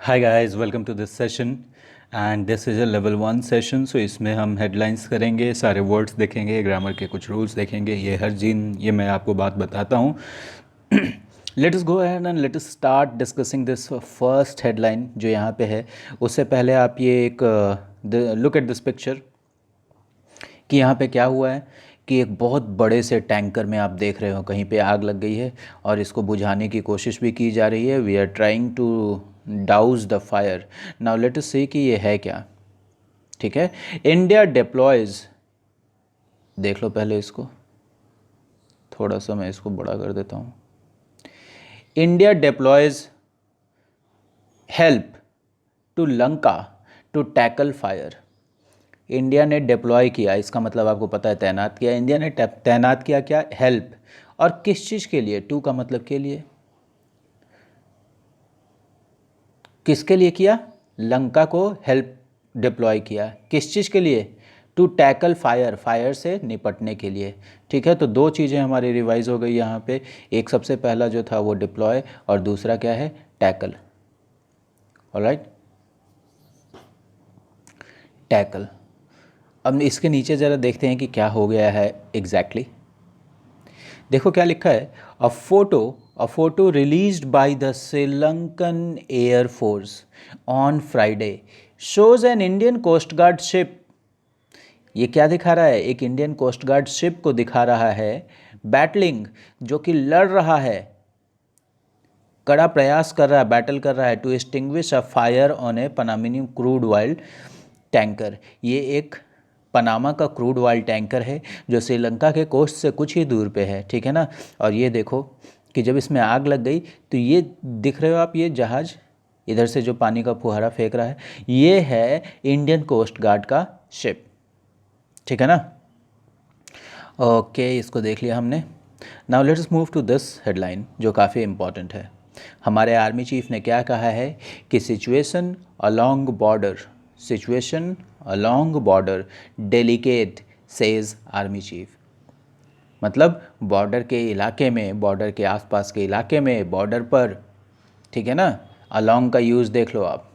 Hi guys, welcome to this session and this is a level 1 session. So इसमें हम headlines करेंगे, सारे words देखेंगे, ग्रामर के कुछ रूल्स देखेंगे, ये हर जीन ये मैं आपको बात बताता हूँ। Let us go ahead and let us start discussing this first headline जो यहाँ पे है। उससे पहले आप ये एक लुक एट दिस पिक्चर कि यहाँ पे क्या हुआ है कि एक बहुत बड़े से टैंकर में आप देख रहे हो कहीं पे आग लग गई है और इसको बुझाने की कोशिश भी की जा रही है। We are trying to douse the fire. Now let us see कि ये है क्या। ठीक है, इंडिया डिप्लॉयज, देख लो पहले इसको, थोड़ा सा मैं इसको बड़ा कर देता हूँ। India deploys help to Lanka to tackle fire. India ने डिप्लॉय किया, इसका मतलब आपको पता है तैनात किया। इंडिया ने तैनात किया क्या, हेल्प। और किस चीज़ के लिए, टू का मतलब के लिए, किसके लिए किया, लंका को हेल्प डिप्लॉय किया, किस चीज़ के लिए, टू टैकल फायर, फायर से निपटने के लिए। ठीक है, तो दो चीज़ें हमारी रिवाइज हो गई यहाँ पे। एक सबसे पहला जो था वो डिप्लॉय और दूसरा क्या है, टैकल। Alright, tackle. अब इसके नीचे ज़रा देखते हैं कि क्या हो गया है एग्जैक्टली। देखो क्या लिखा है, a photo released by the Sri Lankan air force on Friday shows an Indian coast guard ship. ये क्या दिखा रहा है, एक इंडियन कोस्ट गार्ड शिप को दिखा रहा है, बैटलिंग, जो कि लड़ रहा है, कड़ा प्रयास कर रहा है, बैटल कर रहा है, to extinguish a fire on a Panamanian crude oil tanker. ये एक पनामा का क्रूड ऑयल टैंकर है जो श्रीलंका के कोस्ट से कुछ ही दूर पे है। ठीक है ना। और ये देखो कि जब इसमें आग लग गई तो ये दिख रहे हो आप, ये जहाज़ इधर से जो पानी का फुहारा फेंक रहा है, ये है इंडियन कोस्ट गार्ड का शिप। ठीक है ना। ओके, इसको देख लिया हमने। Now let's move to this headline जो काफ़ी इम्पॉर्टेंट है। हमारे आर्मी चीफ ने क्या कहा है कि situation along border delicate, says army chief. मतलब बॉर्डर के इलाके में, बॉर्डर के आसपास के इलाके में, बॉर्डर पर। ठीक है ना, अलोंग का यूज़ देख लो आप,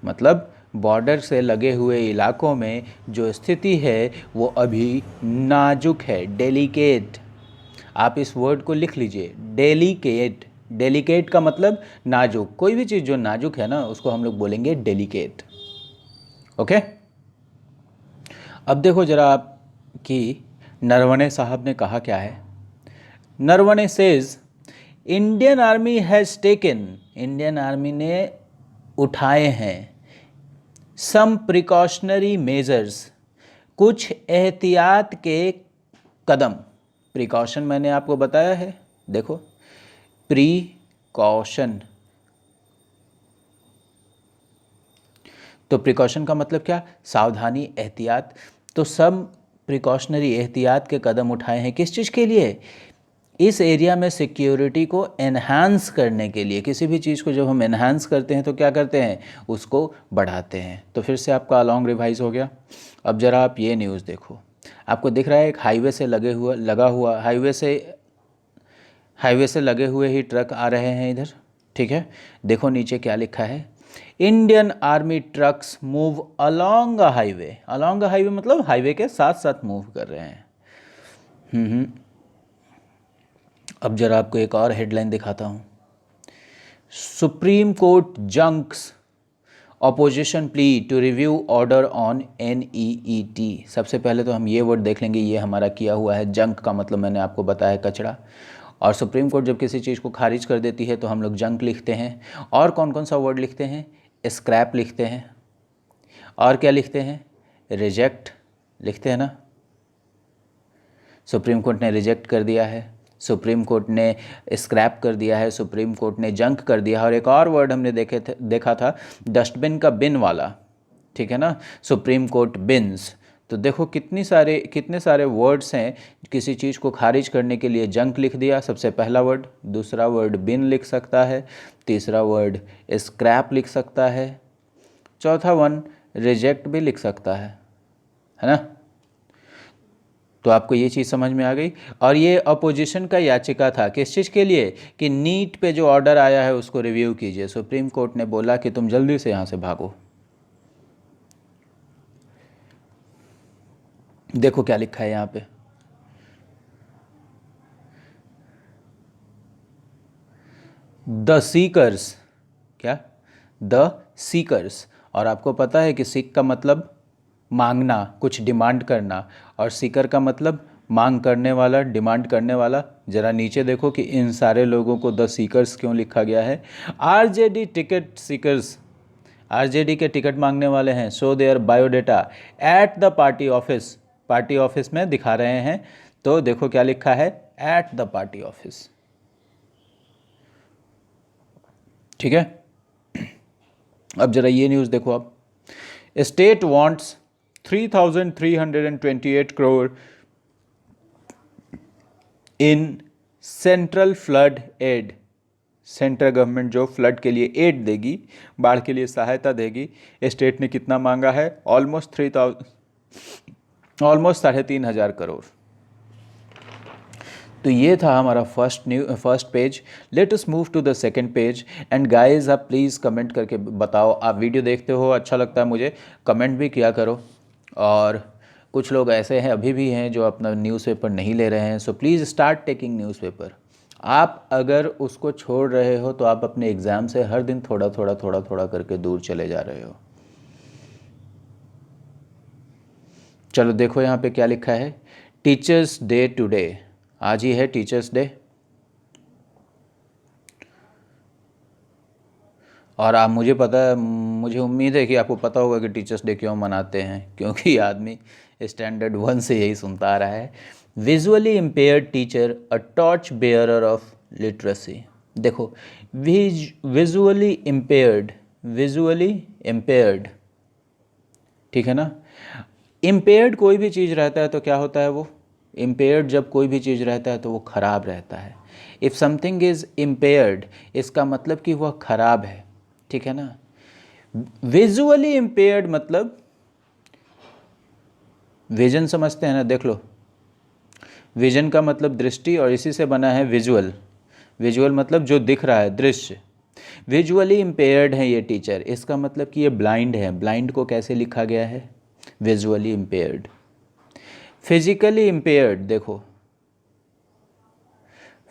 मतलब बॉर्डर से लगे हुए इलाकों में जो स्थिति है वो अभी नाजुक है, डेलिकेट। आप इस वर्ड को लिख लीजिए, डेलिकेट। डेलिकेट का मतलब नाजुक, कोई भी चीज़ जो नाजुक है ना उसको हम लोग बोलेंगे डेलिकेट। ओके। अब देखो जरा आप कि नरवणे साहब ने कहा क्या है। Naravane says Indian army has taken, Indian army ने उठाए हैं सम प्रिकॉशनरी मेजर्स, कुछ एहतियात के कदम। प्रिकॉशन मैंने आपको बताया है, देखो प्रिकॉशन, तो प्रिकॉशन का मतलब क्या, सावधानी, एहतियात। तो सब प्रिकॉशनरी एहतियात के कदम उठाए हैं, किस चीज़ के लिए, इस एरिया में सिक्योरिटी को एनहांस करने के लिए। किसी भी चीज़ को जब हम एनहांस करते हैं तो क्या करते हैं, उसको बढ़ाते हैं। तो फिर से आपका लॉन्ग रिवाइज हो गया। अब ज़रा आप ये न्यूज़ देखो, आपको दिख रहा है एक हाईवे से लगा हुआ हाईवे से लगे हुए ही ट्रक आ रहे हैं इधर। ठीक है, देखो नीचे क्या लिखा है, Indian army trucks move along a highway. Along a highway मतलब हाईवे के साथ साथ मूव कर रहे हैं। अब जरा आपको एक और हेडलाइन दिखाता हूँ। Supreme court junks opposition plea to review order on NEET। सबसे पहले तो हम ये वर्ड देख लेंगे, ये हमारा किया हुआ है, जंक का मतलब मैंने आपको बताया कचरा। और सुप्रीम कोर्ट जब किसी चीज़ को खारिज कर देती है तो हम लोग जंक लिखते हैं। और कौन कौन सा वर्ड लिखते हैं, स्क्रैप लिखते हैं, और क्या लिखते हैं, रिजेक्ट लिखते हैं ना। सुप्रीम कोर्ट ने रिजेक्ट कर दिया है, सुप्रीम कोर्ट ने स्क्रैप कर दिया है, सुप्रीम कोर्ट ने जंक कर दिया है। और एक और वर्ड हमने देखा था, डस्टबिन का बिन वाला। ठीक है ना, सुप्रीम कोर्ट बिन्स। तो देखो कितने सारे वर्ड्स हैं, किसी चीज़ को खारिज करने के लिए जंक लिख दिया, सबसे पहला वर्ड। दूसरा वर्ड बिन लिख सकता है, तीसरा वर्ड स्क्रैप लिख सकता है, चौथा वन रिजेक्ट भी लिख सकता है ना। तो आपको ये चीज़ समझ में आ गई। और ये अपोजिशन का याचिका था किस चीज़ के लिए, कि नीट पे जो ऑर्डर आया है उसको रिव्यू कीजिए। सुप्रीम कोर्ट ने बोला कि तुम जल्दी से यहाँ से भागो। देखो क्या लिखा है यहाँ पे, द सीकर्स, क्या, द सीकर्स। और आपको पता है कि सीक का मतलब मांगना, कुछ डिमांड करना, और सीकर का मतलब मांग करने वाला, डिमांड करने वाला। ज़रा नीचे देखो कि इन सारे लोगों को द सीकर्स क्यों लिखा गया है। आरजेडी टिकट सीकर्स, आरजेडी के टिकट मांगने वाले हैं। Show their biodata at the party office, party office में दिखा रहे हैं। तो देखो क्या लिखा है, एट द पार्टी ऑफिस। ठीक है, अब जरा ये न्यूज़ देखो। आप, state wants 3,328 crore in central flood aid. Central government जो फ्लड के लिए एड देगी, बाढ़ के लिए सहायता देगी, स्टेट ने कितना मांगा है, ऑलमोस्ट 3,500 करोड़। तो ये था हमारा first page. Let us move to the second page. And guys, आप प्लीज़ कमेंट करके बताओ, आप वीडियो देखते हो, अच्छा लगता है मुझे, कमेंट भी किया करो। और कुछ लोग ऐसे हैं, अभी भी हैं, जो अपना न्यूज़पेपर नहीं ले रहे हैं। So please start taking newspaper. आप अगर उसको छोड़ रहे हो तो आप अपने एग्ज़ाम से हर दिन थोड़ा थोड़ा करके दूर चले जा रहे हो। चलो देखो यहाँ पे क्या लिखा है, टीचर्स डे टुडे। आज ही है टीचर्स डे। और आप, मुझे उम्मीद है कि आपको पता होगा कि टीचर्स डे क्यों मनाते हैं, क्योंकि आदमी स्टैंडर्ड 1 से यही सुनता आ रहा है। Visually impaired teacher a torch bearer of literacy. देखो, विजुअली इम्पेयर्ड, ठीक है ना। इम्पेयर्ड कोई भी चीज़ रहता है तो क्या होता है, वो इम्पेयर्ड जब कोई भी चीज़ रहता है तो वो ख़राब रहता है। इफ़ समथिंग इज़ इम्पेयर्ड, इसका मतलब कि वह ख़राब है, ठीक है ना। विजुअली इम्पेयर्ड मतलब, विजन समझते हैं ना, देख लो, विजन का मतलब दृष्टि, और इसी से बना है विजुअल। विजुअल मतलब जो दिख रहा है, दृश्य। विजुअली इम्पेयर्ड है ये टीचर, इसका मतलब कि ये ब्लाइंड है। ब्लाइंड को कैसे लिखा गया है, विजुअली इम्पेयर्ड। फिजिकली इम्पेयर्ड, देखो,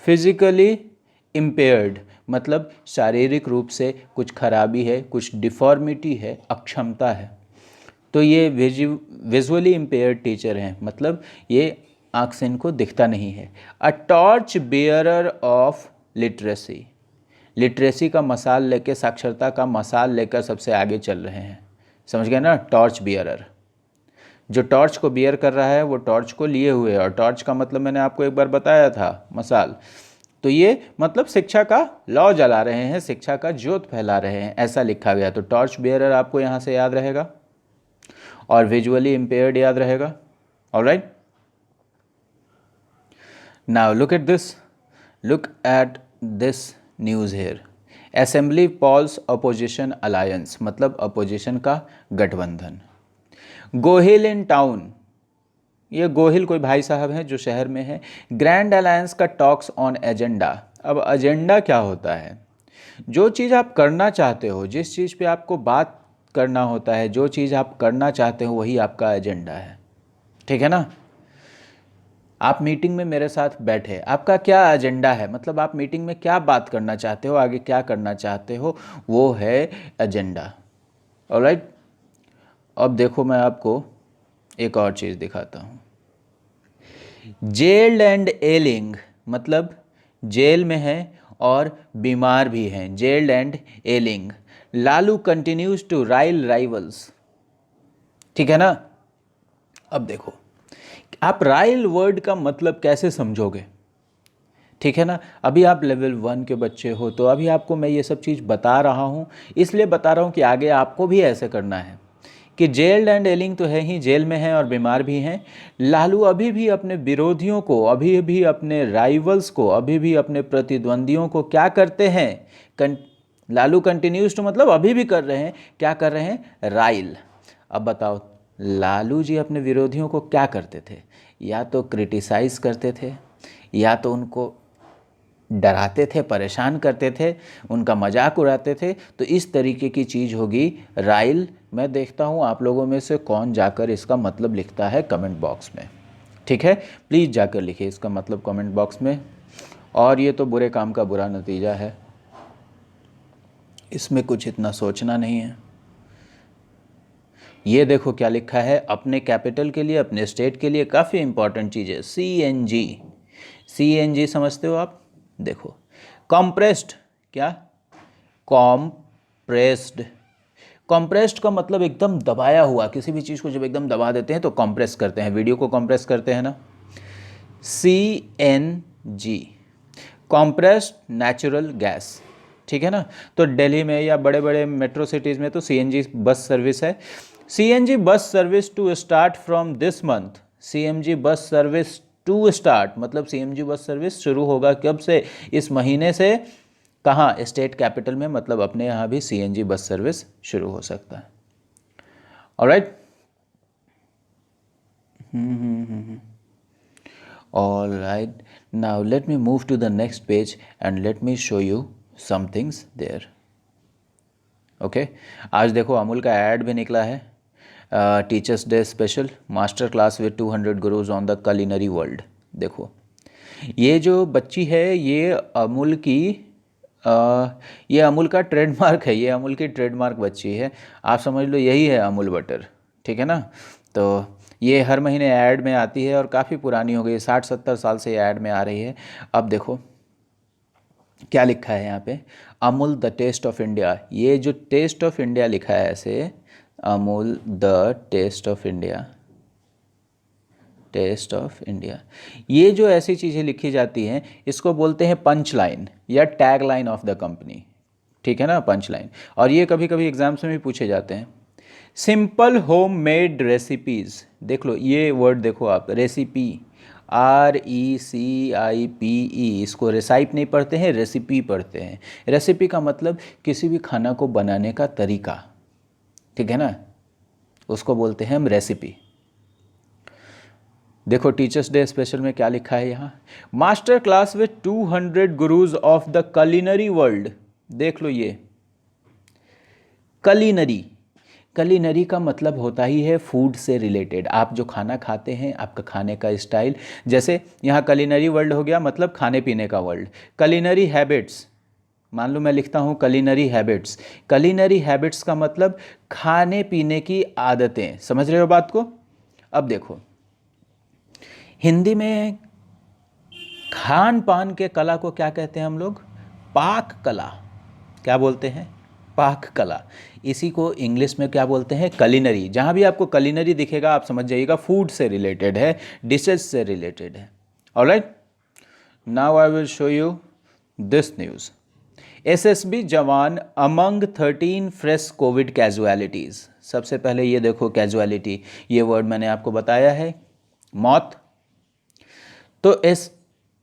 फिजिकली इम्पेयर्ड मतलब शारीरिक रूप से कुछ खराबी है, कुछ डिफॉर्मिटी है, अक्षमता है। तो ये विजुअली इम्पेयर्ड टीचर हैं, मतलब ये आँख से इनको दिखता नहीं है। A torch bearer of literacy, literacy का मसाल लेके, साक्षरता का मसाल लेकर सबसे आगे चल रहे हैं। समझ गए ना, टॉर्च बियरर। जो टॉर्च को बियर कर रहा है वो टॉर्च को लिए हुए है, और टॉर्च का मतलब मैंने आपको एक बार बताया था, मसाल। तो ये मतलब शिक्षा का लौ जला रहे हैं, शिक्षा का ज्योत फैला रहे हैं, ऐसा लिखा गया। तो टॉर्च बियरर आपको यहाँ से याद रहेगा, और विजुअली इम्पेयर्ड याद रहेगा। Alright, now look at this news here. Assembly polls opposition alliance, मतलब अपोजिशन का गठबंधन। गोहिल इन टाउन, ये गोहिल कोई भाई साहब हैं जो शहर में है। ग्रैंड अलायंस का टॉक्स ऑन एजेंडा। अब एजेंडा क्या होता है, जो चीज़ आप करना चाहते हो, जिस चीज़ पे आपको बात करना होता है, जो चीज़ आप करना चाहते हो वही आपका एजेंडा है, ठीक है ना। आप मीटिंग में मेरे साथ बैठे, आपका क्या एजेंडा है, मतलब आप मीटिंग में क्या बात करना चाहते हो, आगे क्या करना चाहते हो, वो है एजेंडा। ऑलराइट, अब देखो मैं आपको एक और चीज़ दिखाता हूँ। जेल्ड एंड एलिंग, मतलब जेल में है और बीमार भी हैं, jailed and ailing. Lalu continues to rile rivals, ठीक है ना। अब देखो, आप राइल वर्ड का मतलब कैसे समझोगे, ठीक है ना। अभी आप लेवल 1 के बच्चे हो, तो अभी आपको मैं ये सब चीज़ बता रहा हूँ, इसलिए बता रहा हूँ कि आगे आपको भी ऐसे करना है कि जेल्ड एंड एलिंग तो है ही, जेल में हैं और बीमार भी हैं। लालू अभी भी अपने विरोधियों को, अभी भी अपने राइवल्स को, अभी भी अपने प्रतिद्वंदियों को क्या करते हैं, लालू कंटिन्यूज टू मतलब अभी भी कर रहे हैं, क्या कर रहे हैं, राइल। अब बताओ, लालू जी अपने विरोधियों को क्या करते थे, या तो क्रिटिसाइज़ करते थे, या तो उनको डराते थे, परेशान करते थे, उनका मजाक उड़ाते थे। तो इस तरीके की चीज़ होगी राइल। मैं देखता हूँ आप लोगों में से कौन जाकर इसका मतलब लिखता है कमेंट बॉक्स में। ठीक है, प्लीज़ जाकर लिखिए इसका मतलब कमेंट बॉक्स में। और ये तो बुरे काम का बुरा नतीजा है, इसमें कुछ इतना सोचना नहीं है। ये देखो क्या लिखा है, अपने कैपिटल के लिए, अपने स्टेट के लिए काफ़ी इंपॉर्टेंट चीज़ है, CNG। CNG समझते हो आप? देखो कॉम्प्रेस्ड, क्या? कॉम्प्रेस्ड। कॉम्प्रेस्ड का मतलब एकदम दबाया हुआ, किसी भी चीज़ को जब एकदम दबा देते हैं तो कॉम्प्रेस करते हैं, वीडियो को कॉम्प्रेस करते हैं ना। CNG, compressed natural gas. ठीक है ना। तो दिल्ली में या बड़े बड़े मेट्रो सिटीज़ में तो CNG बस सर्विस है। CNG bus service to start from this month. CNG bus service to start मतलब CNG बस सर्विस शुरू होगा कब से? इस महीने से। कहाँ? स्टेट कैपिटल में, मतलब अपने यहाँ भी CNG बस सर्विस शुरू हो सकता है। Alright. All right, now let me move to the next page and let me show you some things there. Okay आज देखो अमूल का ऐड भी निकला है, teachers day special master class with 200 gurus on the culinary world. देखो ये जो बच्ची है ये अमूल की ये अमूल का ट्रेडमार्क है, ये अमूल की ट्रेडमार्क बच्ची है। आप समझ लो यही है अमूल बटर। ठीक है ना। तो ये हर महीने ऐड में आती है और काफ़ी पुरानी हो गई, 60-70 साल से ये ऐड में आ रही है। अब देखो क्या लिखा है यहाँ पे, Amul the taste of India. ये जो टेस्ट ऑफ इंडिया लिखा है ऐसे, Amul the taste of India, taste of India, ये जो ऐसी चीज़ें लिखी जाती हैं इसको बोलते हैं पंच लाइन या tag line of the company. ठीक है ना, पंच लाइन। और ये कभी कभी एग्जाम्स में भी पूछे जाते हैं। सिंपल होम मेड रेसिपीज़, देख लो ये वर्ड देखो आप, रेसिपी, RECIPE, इसको रेसाइप नहीं पढ़ते हैं, रेसिपी पढ़ते हैं। रेसिपी का मतलब किसी भी खाना को बनाने का तरीका। ठीक है ना, उसको बोलते हैं हम रेसिपी। देखो टीचर्स डे स्पेशल में क्या लिखा है यहाँ, master class with 200 gurus of the culinary world. देख लो ये culinary, culinary का मतलब होता ही है फूड से रिलेटेड। आप जो खाना खाते हैं, आपका खाने का स्टाइल, जैसे यहाँ culinary वर्ल्ड हो गया मतलब खाने पीने का वर्ल्ड। culinary हैबिट्स, मान लो मैं लिखता हूँ culinary हैबिट्स, culinary हैबिट्स का मतलब खाने पीने की आदतें। समझ रहे हो बात को? अब देखो हिंदी में खान पान के कला को क्या कहते हैं हम लोग? पाक कला। क्या बोलते हैं? पाक कला। इसी को इंग्लिश में क्या बोलते हैं? culinary। जहाँ भी आपको culinary दिखेगा आप समझ जाइएगा फूड से रिलेटेड है, डिशेज से रिलेटेड है। Alright, now I will show you this news. SSB जवान अमंग 13 फ्रेश कोविड कैजुअलिटीज़। सबसे पहले ये देखो कैजुअलिटी, ये वर्ड मैंने आपको बताया है, मौत। तो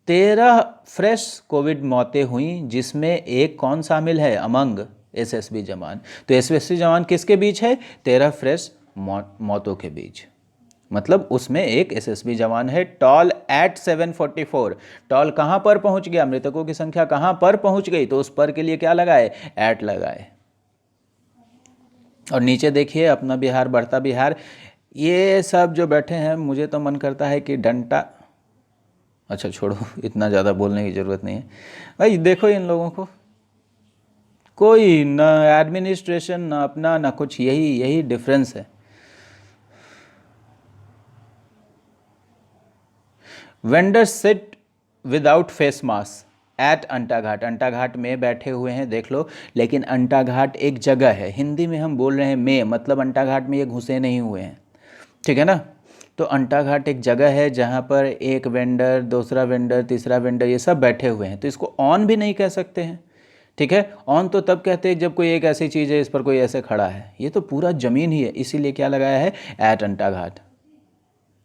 13 फ्रेश कोविड मौतें हुई जिसमें एक कौन शामिल है? अमंग, SSB जवान। तो SSB जवान किसके बीच है? 13 फ्रेश मौतों के बीच, मतलब उसमें एक SSB जवान है। टॉल एट 744, टॉल कहाँ पर पहुँच गया? मृतकों की संख्या कहाँ पर पहुँच गई? तो उस पर के लिए क्या लगाए? एट लगाए। और नीचे देखिए अपना बिहार बढ़ता बिहार। ये सब जो बैठे हैं मुझे तो मन करता है कि डंडा, अच्छा छोड़ो, इतना ज़्यादा बोलने की ज़रूरत नहीं है भाई। देखो इन लोगों को, कोई ना एडमिनिस्ट्रेशन ना अपना ना कुछ, यही डिफरेंस है। Vendor sit without face mask at Anta Ghat, Anta Ghat में बैठे हुए हैं देख लो। लेकिन अंटा घाट एक जगह है, हिंदी में हम बोल रहे हैं में, मतलब अंटा घाट में ये घुसे नहीं हुए हैं। ठीक है ना। तो अंटा घाट एक जगह है जहाँ पर एक वेंडर, दूसरा वेंडर, तीसरा वेंडर, ये सब बैठे हुए हैं। तो इसको ऑन भी नहीं कह सकते हैं। ठीक है, ऑन तो तब कहते हैं जब कोई एक ऐसी चीज़ है इस पर कोई ऐसे खड़ा है। ये तो पूरा ज़मीन ही है, इसीलिए क्या लगाया है? एट अंटा घाट।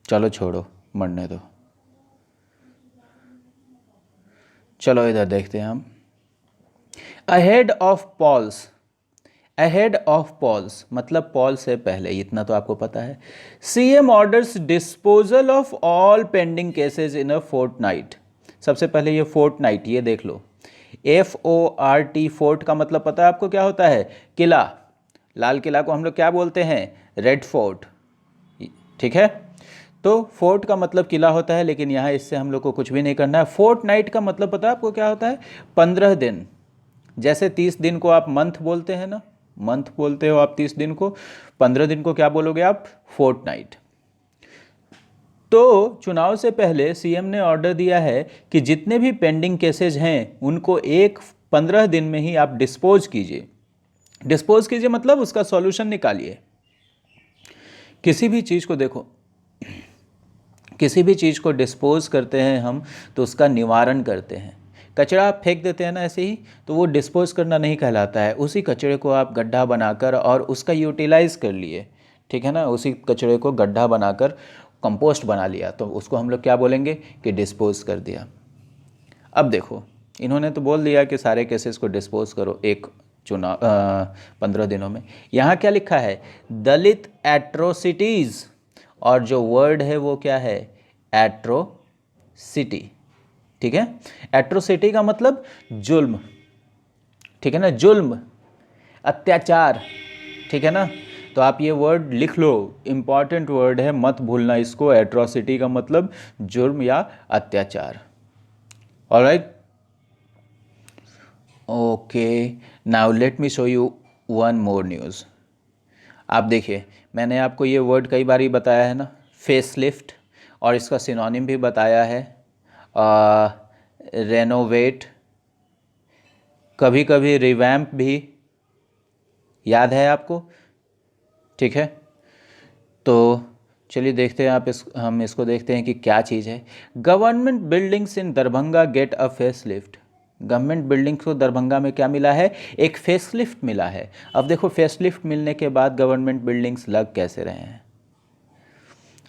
चलो छोड़ो, मरने दो। चलो इधर देखते हैं हम। Ahead of polls ahead of polls मतलब पॉल से पहले, इतना तो आपको पता है। CM orders disposal of all pending cases in a fortnight. सबसे पहले ये फोर्टनाइट, ये देख लो, FORT, फोर्ट का मतलब पता है आपको क्या होता है? किला। लाल किला को हम लोग क्या बोलते हैं? रेड फोर्ट, ठीक है। तो फोर्ट का मतलब किला होता है, लेकिन यहाँ इससे हम लोग को कुछ भी नहीं करना है। फोर्टनाइट का मतलब पता है आपको क्या होता है? 15 दिन। जैसे 30 दिन को आप मंथ बोलते हैं ना, मंथ बोलते हो आप 30 दिन को, 15 दिन को क्या बोलोगे आप? फोर्टनाइट। तो चुनाव से पहले सीएम ने ऑर्डर दिया है कि जितने भी पेंडिंग केसेज हैं उनको 15 दिन में ही आप डिस्पोज कीजिए। डिस्पोज कीजिए मतलब उसका सॉल्यूशन निकालिए। किसी भी चीज़ को देखो, किसी भी चीज़ को डिस्पोज करते हैं हम तो उसका निवारण करते हैं। कचरा आप फेंक देते हैं ना ऐसे ही, तो वो डिस्पोज करना नहीं कहलाता है। उसी कचरे को आप गड्ढा बनाकर और उसका यूटिलाइज कर लिए, ठीक है ना, उसी कचरे को गड्ढा बनाकर कंपोस्ट बना लिया, तो उसको हम लोग क्या बोलेंगे कि डिस्पोज कर दिया। अब देखो, इन्होंने तो बोल दिया कि सारे केसेस को डिस्पोज करो 15 दिनों में। यहाँ क्या लिखा है? दलित एट्रोसिटीज़, और जो वर्ड है वो क्या है? एट्रोसिटी, ठीक है। एट्रोसिटी का मतलब जुल्म, ठीक है ना, जुल्म, अत्याचार, ठीक है ना। तो आप ये वर्ड लिख लो, इंपॉर्टेंट वर्ड है, मत भूलना इसको। एट्रोसिटी का मतलब जुर्म या अत्याचार। Alright, okay, now let me show you one more news. आप देखिए, मैंने आपको ये वर्ड कई बार ही बताया है ना, फेसलिफ्ट, और इसका सिनोनिम भी बताया है, रेनोवेट, कभी कभी रिवैम्प भी, याद है आपको, ठीक है। तो चलिए देखते हैं, हम इसको देखते हैं कि क्या चीज़ है। Government buildings in Darbhanga get a facelift. Government buildings को दरभंगा में क्या मिला है? एक फेसलिफ्ट मिला है। अब देखो, फेसलिफ्ट मिलने के बाद गवर्नमेंट बिल्डिंग्स लग कैसे रहे हैं?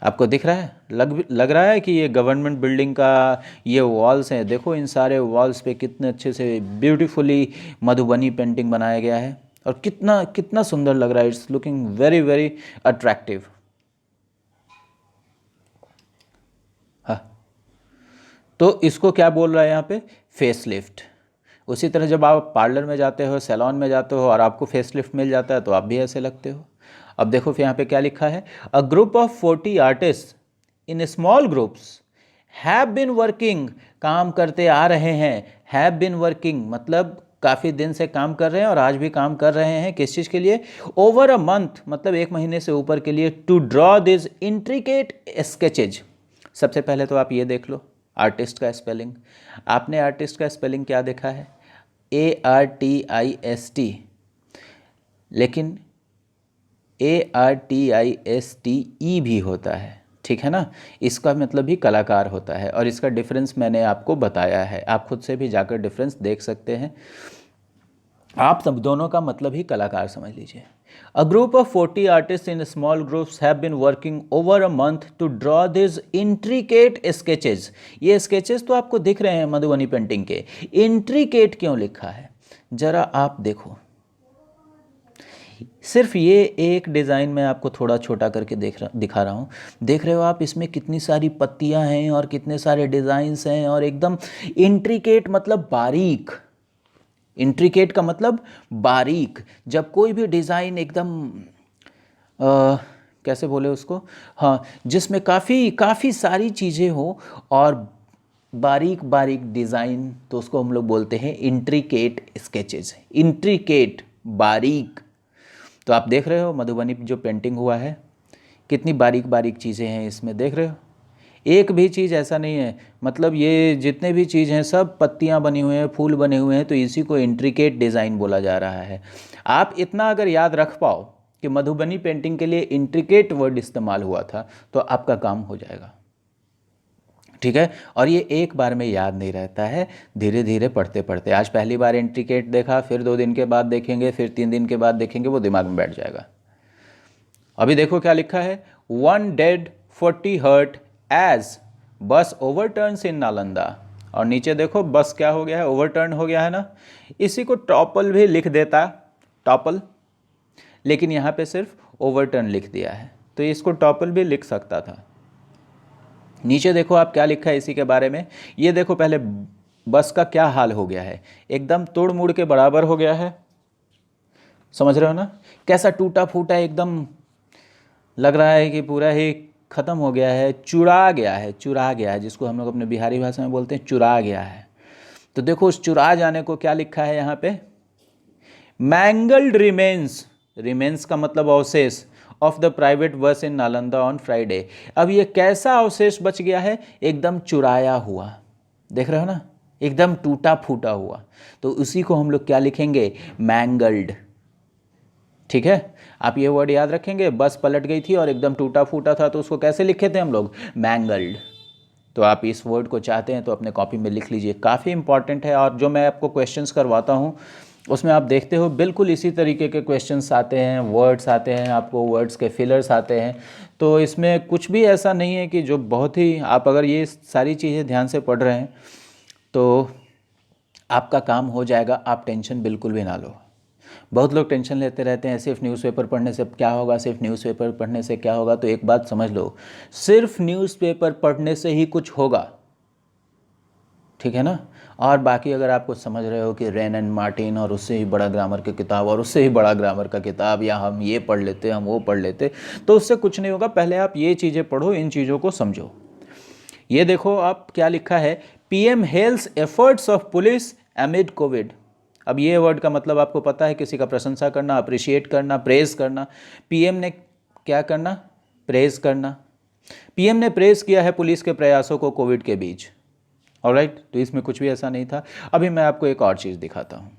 आपको दिख रहा है? लग रहा है कि ये गवर्नमेंट बिल्डिंग का ये वॉल्स हैं। देखो, इन सारे वॉल्स पे कितने अच्छे से ब्यूटीफुली मधुबनी पेंटिंग बनाया गया है, और कितना कितना सुंदर लग रहा है। It's looking very very attractive. हाँ, तो इसको क्या बोल रहा है यहाँ पे? फेसलिफ्ट। उसी तरह जब आप पार्लर में जाते हो, सैलून में जाते हो और आपको फेसलिफ्ट मिल जाता है तो आप भी ऐसे लगते हो। अब देखो फिर यहाँ पे क्या लिखा है? अ group of 40 artist in small groups have been working, काम करते आ रहे हैं। हैव बिन वर्किंग मतलब काफ़ी दिन से काम कर रहे हैं और आज भी काम कर रहे हैं। किस चीज़ के लिए? ओवर अ मंथ मतलब 1 महीने से ऊपर के लिए। To draw this intricate sketches. सबसे पहले तो आप ये देख लो आर्टिस्ट का स्पेलिंग। आपने आर्टिस्ट का स्पेलिंग क्या देखा है? ARTIST, लेकिन ARTISTE भी होता है, ठीक है ना। इसका मतलब भी कलाकार होता है, और इसका डिफरेंस मैंने आपको बताया है। आप खुद से भी जाकर डिफरेंस देख सकते हैं। आप सब दोनों का मतलब ही कलाकार समझ लीजिए। A group of 40 artist in small groups have been working over a month to draw this intricate sketches. ये स्केचेस तो आपको दिख रहे हैं मधुबनी पेंटिंग के। इंट्रिकेट क्यों लिखा है जरा आप देखो। सिर्फ ये एक डिज़ाइन में आपको थोड़ा छोटा करके दिखा रहा हूँ। देख रहे हो आप, इसमें कितनी सारी पत्तियाँ हैं और कितने सारे डिज़ाइंस हैं, और एकदम इंट्रिकेट मतलब बारीक। इंट्रिकेट का मतलब बारीक। जब कोई भी डिज़ाइन एकदम कैसे बोले उसको, हाँ, जिसमें काफ़ी सारी चीज़ें हो और बारीक बारीक डिज़ाइन, तो उसको हम लोग बोलते हैं इंट्रिकेट स्केचेज। इंट्रिकेट, बारीक। तो आप देख रहे हो मधुबनी जो पेंटिंग हुआ है, कितनी बारीक बारीक चीज़ें हैं इसमें, देख रहे हो। एक भी चीज़ ऐसा नहीं है, मतलब ये जितने भी चीज़ हैं सब पत्तियां बनी हुए हैं, फूल बने हुए हैं, तो इसी को इंट्रिकेट डिज़ाइन बोला जा रहा है। आप इतना अगर याद रख पाओ कि मधुबनी पेंटिंग के लिए इंट्रिकेट वर्ड इस्तेमाल हुआ था, तो आपका काम हो जाएगा, ठीक है। और ये एक बार में याद नहीं रहता है, धीरे धीरे पढ़ते पढ़ते। आज पहली बार इंट्रिकेट देखा, फिर 2 दिन के बाद देखेंगे, फिर 3 दिन के बाद देखेंगे, वो दिमाग में बैठ जाएगा। अभी देखो क्या लिखा है? 1 डेड 40 हर्ट एज बस ओवरटर्न्स इन नालंदा। और नीचे देखो बस क्या हो गया है? ओवरटर्न हो गया है ना। इसी को टॉपल भी लिख देता, टॉपल, लेकिन यहाँ पे सिर्फ ओवरटर्न लिख दिया है, तो इसको टॉपल भी लिख सकता था। नीचे देखो आप क्या लिखा है इसी के बारे में। ये देखो पहले बस का क्या हाल हो गया है, एकदम तोड़ मुड़ के बराबर हो गया है, समझ रहे हो ना, कैसा टूटा फूटा एकदम लग रहा है कि पूरा ही ख़त्म हो गया है, चुरा गया है, चुरा गया है, जिसको हम लोग अपने बिहारी भाषा में बोलते हैं चुरा गया है। तो देखो उस चुरा जाने को क्या लिखा है यहाँ पे, मैंगल्ड रिमेन्स, रिमेन्स का मतलब अवशेष, of the private bus in Nalanda on Friday. अब ये कैसा अवशेष बच गया है, एकदम चुराया हुआ, देख रहे हो ना, एकदम टूटा फूटा हुआ, तो उसी को हम लोग क्या लिखेंगे, मैंगल्ड। ठीक है, आप ये वर्ड याद रखेंगे, बस पलट गई थी और एकदम टूटा फूटा था, तो उसको कैसे लिखे थे हम लोग, मैंगल्ड। तो आप इस वर्ड को चाहते हैं तो अपने कॉपी में लिख लीजिए, काफ़ी इंपॉर्टेंट है। और जो मैं आपको क्वेश्चंस करवाता हूँ उसमें आप देखते हो बिल्कुल इसी तरीके के क्वेश्चंस आते हैं, वर्ड्स आते हैं, आपको वर्ड्स के फिलर्स आते हैं। तो इसमें कुछ भी ऐसा नहीं है कि जो बहुत ही, आप अगर ये सारी चीज़ें ध्यान से पढ़ रहे हैं तो आपका काम हो जाएगा, आप टेंशन बिल्कुल भी ना लो। बहुत लोग टेंशन लेते रहते हैं, सिर्फ न्यूज़पेपर पढ़ने से क्या होगा, सिर्फ न्यूज़पेपर पढ़ने से क्या होगा। तो एक बात समझ लो, सिर्फ न्यूज़पेपर पढ़ने से ही कुछ होगा, ठीक है ना। और बाकी अगर आप कुछ समझ रहे हो कि रेन एंड मार्टिन और उससे ही बड़ा ग्रामर की किताब और उससे ही बड़ा ग्रामर का किताब, या हम ये पढ़ लेते हम वो पढ़ लेते, तो उससे कुछ नहीं होगा। पहले आप ये चीज़ें पढ़ो, इन चीज़ों को समझो। ये देखो आप क्या लिखा है, PM hails efforts of police amid covid. अब ये वर्ड का मतलब आपको पता है, किसी का प्रशंसा करना, अप्रिशिएट करना, प्रेज करना। पीएम ने क्या करना, प्रेज करना। पीएम ने प्रेज किया है पुलिस के प्रयासों को कोविड के बीच, ऑलराइट। तो इसमें कुछ भी ऐसा नहीं था। अभी मैं आपको एक और चीज़ दिखाता हूँ,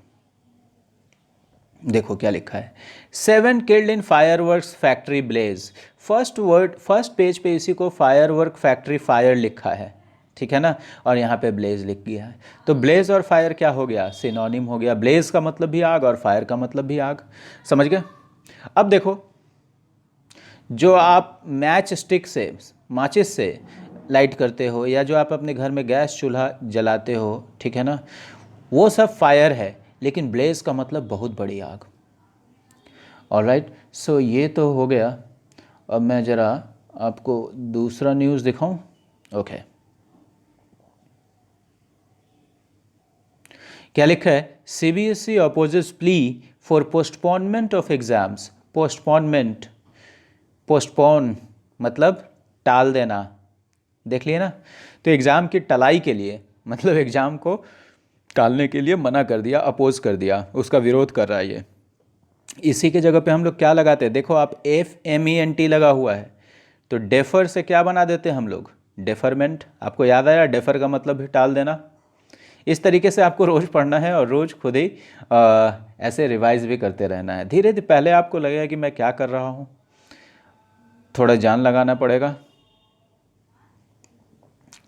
देखो क्या लिखा है, 7 killed in fireworks factory blaze. First page पे इसी को फायरवर्क फैक्ट्री फायर लिखा है, ठीक है ना, और यहाँ पे ब्लेज लिख गया है। तो ब्लेज और फायर क्या हो गया, सिनोनिम हो गया। ब्लेज का मतलब भी आग और फायर का मतलब भी आग, समझ गए। अब देखो, जो आप मैच स्टिक से, माचिस से लाइट करते हो, या जो आप अपने घर में गैस चूल्हा जलाते हो, ठीक है ना, वो सब फायर है। लेकिन ब्लेज का मतलब बहुत बड़ी आग, ऑलराइट। सो ये तो हो गया। अब मैं ज़रा आपको दूसरा न्यूज़ दिखाऊं, ओके। क्या लिखा है, CBSE opposes plea for postponement of exams. Postponement, postpone मतलब टाल देना, देख लिए ना। तो एग्ज़ाम की टलाई के लिए, मतलब एग्ज़ाम को टालने के लिए मना कर दिया, अपोज कर दिया, उसका विरोध कर रहा है ये। इसी के जगह पे हम लोग क्या लगाते हैं, देखो आप FMENT लगा हुआ है, तो डेफर से क्या बना देते हैं हम लोग, डेफरमेंट। आपको याद आया, डेफर का मतलब भी टाल देना। इस तरीके से आपको रोज़ पढ़ना है और रोज़ खुद ही ऐसे रिवाइज भी करते रहना है। धीरे धीरे पहले आपको लगेगा कि मैं क्या कर रहा हूँ, थोड़ा जान लगाना पड़ेगा।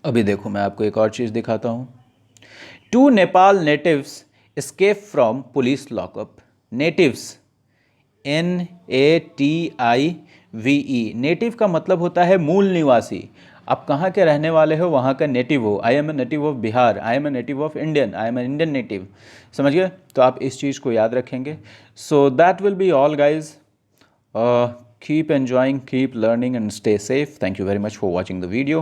अभी देखो मैं आपको एक और चीज़ दिखाता हूँ। 2 Nepal natives escape from police lockup. Natives, NATIVE, native का मतलब होता है मूल निवासी। आप कहाँ के रहने वाले हो, वहाँ का नेटिव हो। I am a native of Bihar, I am a native of Indian, I am a Indian native, समझ गए। तो आप इस चीज़ को याद रखेंगे। So that will be all guys. Keep enjoying, keep learning and stay safe. Thank you very much for watching the video.